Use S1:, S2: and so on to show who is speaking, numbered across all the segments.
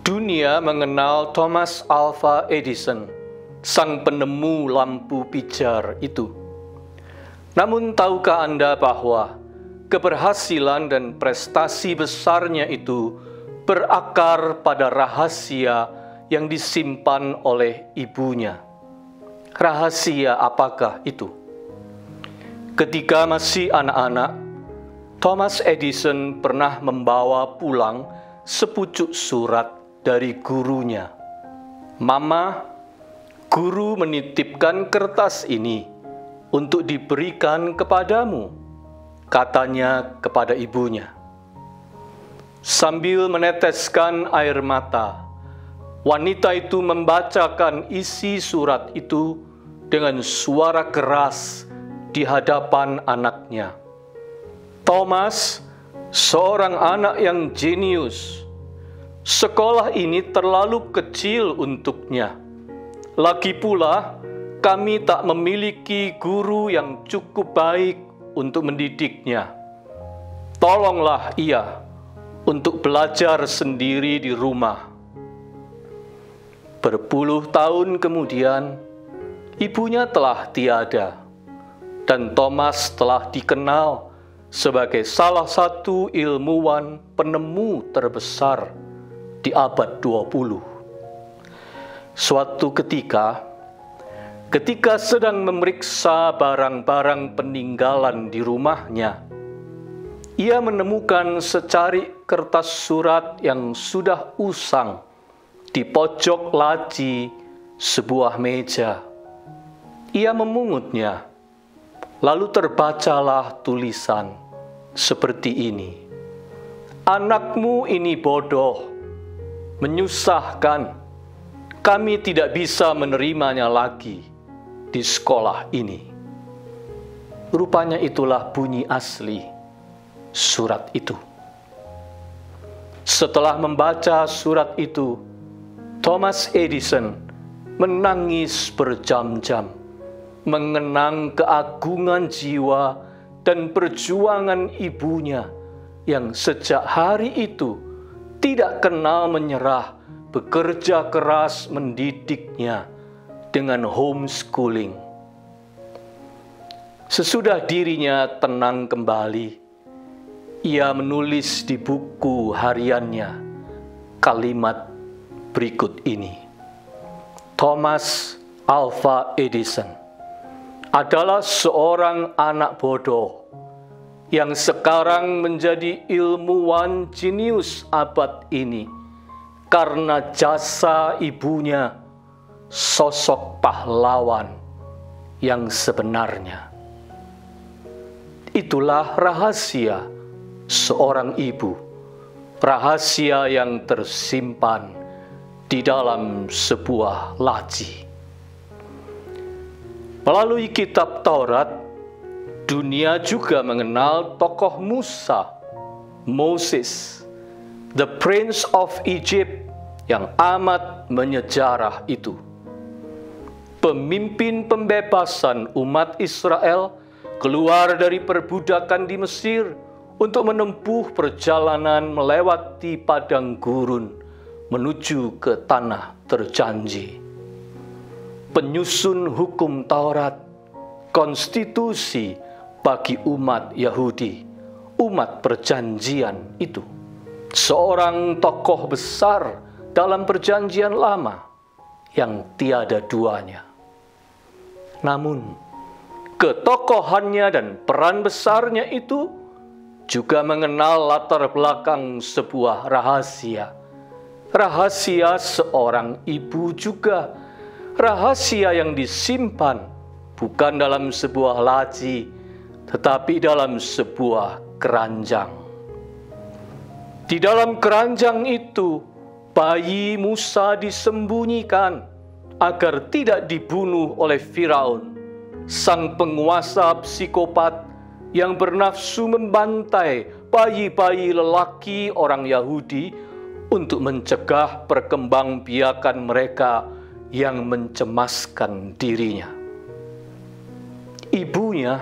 S1: Dunia mengenal Thomas Alva Edison, sang penemu lampu pijar itu. Namun tahukah Anda bahwa keberhasilan dan prestasi besarnya itu berakar pada rahasia yang disimpan oleh ibunya? Rahasia apakah itu? Ketika masih anak-anak, Thomas Edison pernah membawa pulang sepucuk surat dari gurunya. "Mama, guru menitipkan kertas ini untuk diberikan kepadamu," katanya kepada ibunya. Sambil meneteskan air mata, wanita itu membacakan isi surat itu dengan suara keras di hadapan anaknya. Thomas, seorang anak yang jenius. Sekolah ini terlalu kecil untuknya. Lagi pula, kami tak memiliki guru yang cukup baik untuk mendidiknya. Tolonglah ia untuk belajar sendiri di rumah. Berpuluh tahun kemudian, ibunya telah tiada, dan Thomas telah dikenal sebagai salah satu ilmuwan penemu terbesar di abad 20. Suatu ketika sedang memeriksa barang-barang peninggalan di rumahnya, ia menemukan secarik kertas surat yang sudah usang di pojok laci sebuah meja. Ia memungutnya, lalu terbacalah tulisan seperti ini: "Anakmu ini bodoh, menyusahkan. Kami tidak bisa menerimanya lagi di sekolah ini." Rupanya itulah bunyi asli surat itu. Setelah membaca surat itu, Thomas Edison menangis berjam-jam, mengenang keagungan jiwa dan perjuangan ibunya yang sejak hari itu tidak kenal menyerah, bekerja keras mendidiknya dengan homeschooling. Sesudah dirinya tenang kembali, ia menulis di buku hariannya kalimat berikut ini: "Thomas Alva Edison adalah seorang anak bodoh yang sekarang menjadi ilmuwan jenius abad ini karena jasa ibunya, sosok pahlawan yang sebenarnya." Itulah rahasia seorang ibu, rahasia yang tersimpan di dalam sebuah laci. Melalui kitab Taurat, dunia juga mengenal tokoh Musa, Moses, the Prince of Egypt yang amat menyejarah itu. Pemimpin pembebasan umat Israel keluar dari perbudakan di Mesir untuk menempuh perjalanan melewati padang gurun menuju ke tanah terjanji. Penyusun hukum Taurat, konstitusi bagi umat Yahudi, umat perjanjian itu. Seorang tokoh besar dalam perjanjian lama yang tiada duanya. Namun, ketokohannya dan peran besarnya itu juga mengenal latar belakang sebuah rahasia. Rahasia seorang ibu juga. Rahasia yang disimpan bukan dalam sebuah laci, tetapi dalam sebuah keranjang. Di dalam keranjang itu, bayi Musa disembunyikan agar tidak dibunuh oleh Firaun, sang penguasa psikopat yang bernafsu membantai bayi-bayi lelaki orang Yahudi untuk mencegah perkembangbiakan mereka yang mencemaskan dirinya. Ibunya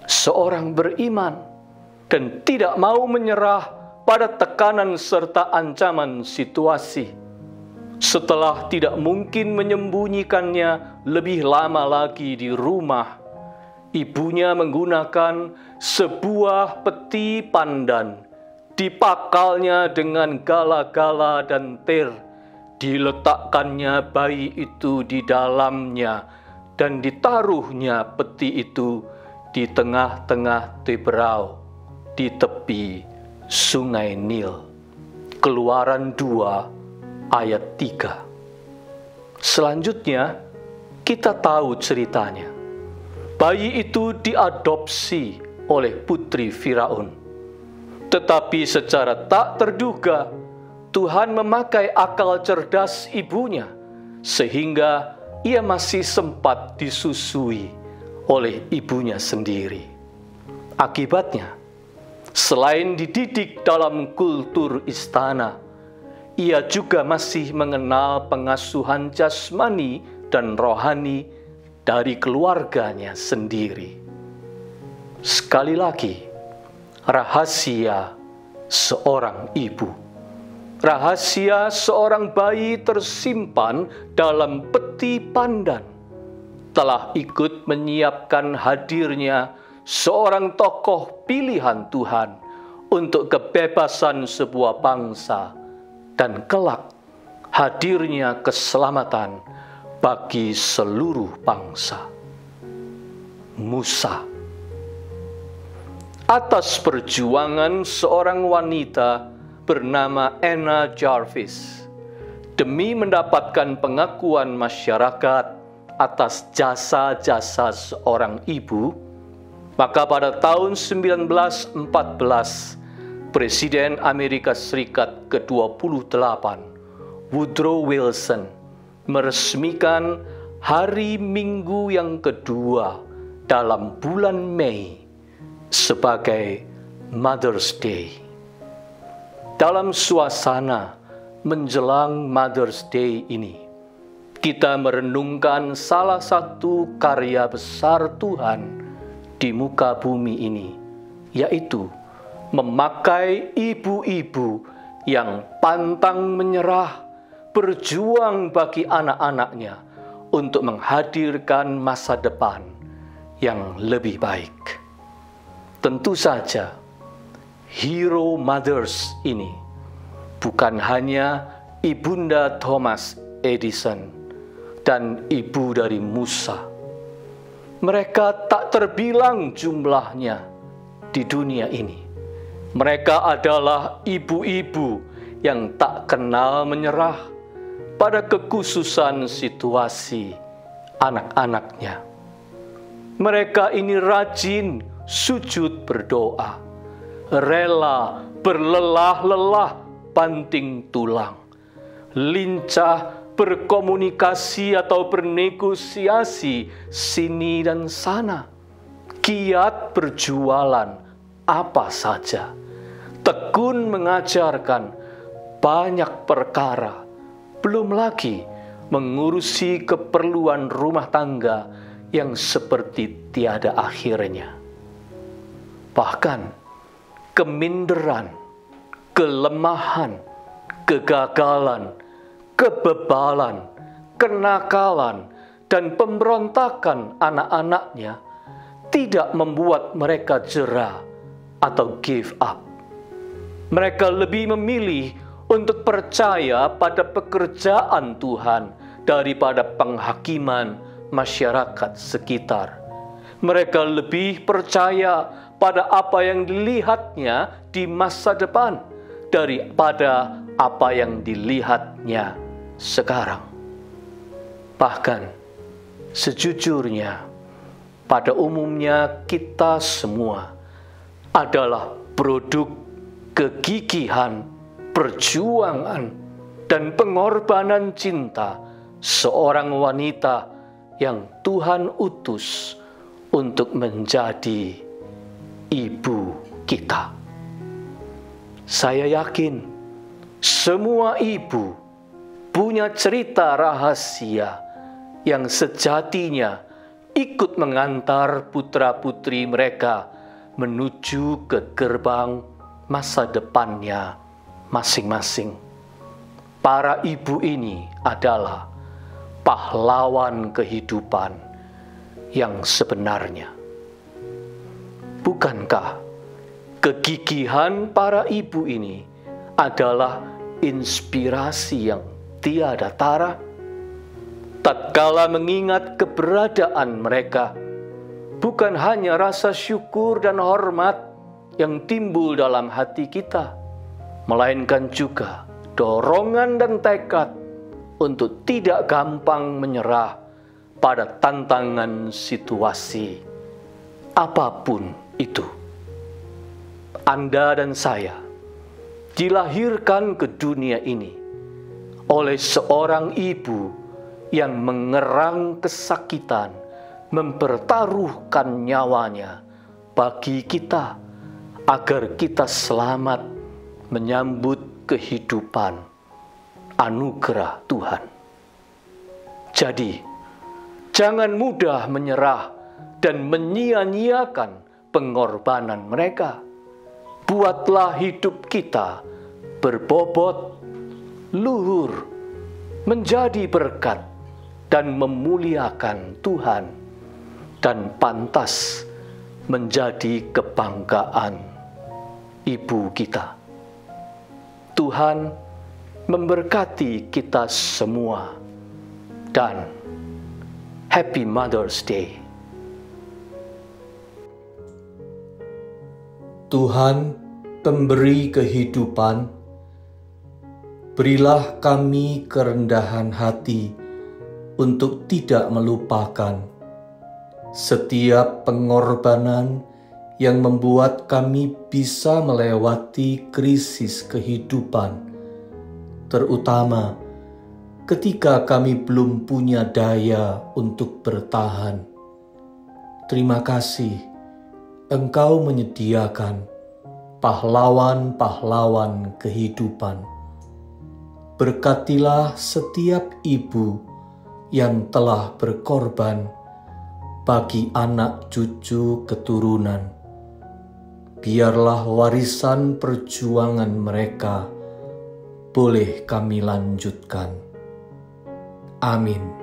S1: seorang beriman dan tidak mau menyerah pada tekanan serta ancaman situasi. Setelah tidak mungkin menyembunyikannya lebih lama lagi di rumah, ibunya menggunakan sebuah peti pandan, dipakalnya dengan gala-gala dan tir, diletakkannya bayi itu di dalamnya, dan ditaruhnya peti itu di tengah-tengah Teberau, di tepi Sungai Nil. Keluaran 2 ayat 3. Selanjutnya, kita tahu ceritanya. Bayi itu diadopsi oleh putri Firaun. Tetapi secara tak terduga, Tuhan memakai akal cerdas ibunya, sehingga ia masih sempat disusui oleh ibunya sendiri. Akibatnya, selain dididik dalam kultur istana, ia juga masih mengenal pengasuhan jasmani dan rohani dari keluarganya sendiri. Sekali lagi, rahasia seorang ibu. Rahasia seorang bayi tersimpan dalam peti pandan telah ikut menyiapkan hadirnya seorang tokoh pilihan Tuhan untuk kebebasan sebuah bangsa dan kelak hadirnya keselamatan bagi seluruh bangsa. Musa. Atas perjuangan seorang wanita bernama Anna Jarvis demi mendapatkan pengakuan masyarakat atas jasa-jasa seorang ibu, maka pada tahun 1914 Presiden Amerika Serikat ke-28 Woodrow Wilson meresmikan hari Minggu yang kedua dalam bulan Mei sebagai Mother's Day. Dalam suasana menjelang Mother's Day ini, kita merenungkan salah satu karya besar Tuhan di muka bumi ini, yaitu memakai ibu-ibu yang pantang menyerah, berjuang bagi anak-anaknya untuk menghadirkan masa depan yang lebih baik. Tentu saja, hero mothers ini bukan hanya Ibunda Thomas Edison dan ibu dari Musa. Mereka tak terbilang jumlahnya di dunia ini. Mereka adalah ibu-ibu yang tak kenal menyerah pada kekhususan situasi anak-anaknya. Mereka ini rajin sujud berdoa, rela berlelah-lelah banting tulang, lincah berkomunikasi atau bernegosiasi sini dan sana, giat berjualan apa saja, tekun mengajarkan banyak perkara, belum lagi mengurusi keperluan rumah tangga yang seperti tiada akhirnya. Bahkan keminderan, kelemahan, kegagalan, kebebalan, kenakalan, dan pemberontakan anak-anaknya tidak membuat mereka jera atau give up. Mereka lebih memilih untuk percaya pada pekerjaan Tuhan daripada penghakiman masyarakat sekitar. Mereka lebih percaya pada apa yang dilihatnya di masa depan daripada apa yang dilihatnya sekarang. Bahkan sejujurnya, pada umumnya kita semua adalah produk kegigihan, perjuangan, dan pengorbanan cinta seorang wanita yang Tuhan utus untuk menjadi ibu kita. Saya yakin semua ibu punya cerita rahasia yang sejatinya ikut mengantar putra-putri mereka menuju ke gerbang masa depannya masing-masing. para ibu ini adalah pahlawan kehidupan yang sebenarnya. Bukankah kegigihan para ibu ini adalah inspirasi yang tiada tara? Tatkala mengingat keberadaan mereka, bukan hanya rasa syukur dan hormat yang timbul dalam hati kita, melainkan juga dorongan dan tekad untuk tidak gampang menyerah pada tantangan situasi apapun itu. Anda dan saya dilahirkan ke dunia ini oleh seorang ibu yang mengerang kesakitan, mempertaruhkan nyawanya bagi kita, agar kita selamat menyambut kehidupan anugerah Tuhan. Jadi, jangan mudah menyerah dan menyia-nyiakan pengorbanan mereka. Buatlah hidup kita berbobot, luhur, menjadi berkat dan memuliakan Tuhan, dan pantas menjadi kebanggaan ibu kita. Tuhan memberkati kita semua, dan Happy Mother's Day.
S2: Tuhan, pemberi kehidupan, berilah kami kerendahan hati untuk tidak melupakan setiap pengorbanan yang membuat kami bisa melewati krisis kehidupan, terutama ketika kami belum punya daya untuk bertahan. Terima kasih Engkau menyediakan pahlawan-pahlawan kehidupan. Berkatilah setiap ibu yang telah berkorban bagi anak cucu keturunan. Biarlah warisan perjuangan mereka boleh kami lanjutkan. Amin.